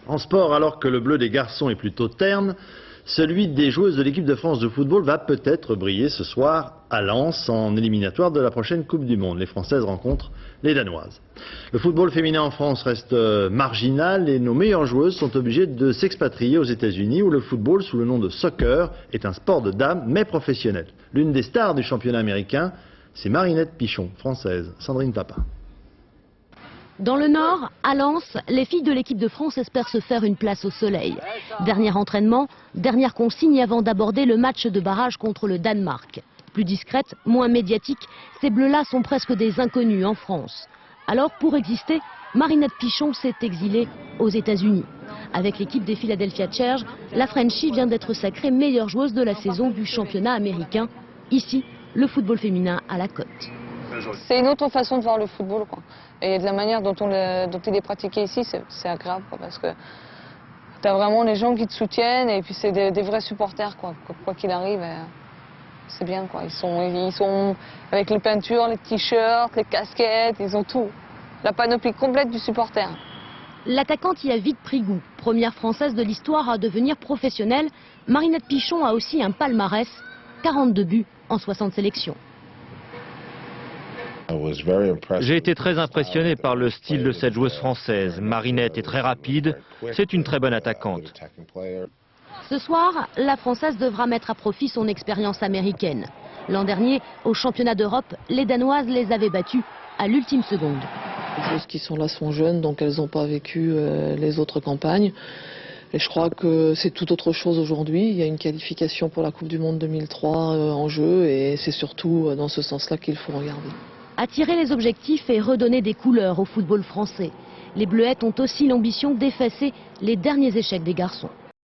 En sport, alors que le bleu des garçons est plutôt terne, celui des joueuses de l'équipe de France de football va peut-être briller ce soir à Lens en éliminatoire de la prochaine Coupe du Monde. Les Françaises rencontrent les Danoises. Le football féminin en France reste marginal et nos meilleures joueuses sont obligées de s'expatrier aux États-Unis où le football, sous le nom de soccer, est un sport de dames mais professionnel. L'une des stars du championnat américain, c'est Marinette Pichon, française. Sandrine Papin. Dans le Nord, à Lens, les filles de l'équipe de France espèrent se faire une place au soleil. Dernier entraînement, dernière consigne avant d'aborder le match de barrage contre le Danemark. Plus discrètes, moins médiatiques, ces bleus-là sont presque des inconnus en France. Alors, pour exister, Marinette Pichon s'est exilée aux États-Unis. Avec l'équipe des Philadelphia Chargers, la Frenchie vient d'être sacrée meilleure joueuse de la saison du championnat américain. Ici, le football féminin à la cote. C'est une autre façon de voir le football, quoi. Et de la manière dont il est pratiqué ici, c'est agréable, quoi, parce que tu as vraiment les gens qui te soutiennent et puis c'est des vrais supporters, quoi qu'il arrive. C'est bien, quoi. Ils sont avec les peintures, les t-shirts, les casquettes, ils ont tout. La panoplie complète du supporter. L'attaquante y a vite pris goût. Première française de l'histoire à devenir professionnelle, Marinette Pichon a aussi un palmarès, 42 buts en 60 sélections. J'ai été très impressionné par le style de cette joueuse française. Marinette est très rapide, c'est une très bonne attaquante. Ce soir, la Française devra mettre à profit son expérience américaine. L'an dernier, au championnat d'Europe, les Danoises les avaient battues à l'ultime seconde. Les joueuses qui sont là sont jeunes, donc elles n'ont pas vécu les autres campagnes. Et je crois que c'est tout autre chose aujourd'hui. Il y a une qualification pour la Coupe du Monde 2003 en jeu et c'est surtout dans ce sens-là qu'il faut regarder. Attirer les objectifs et redonner des couleurs au football français. Les Bleuettes ont aussi l'ambition d'effacer les derniers échecs des garçons.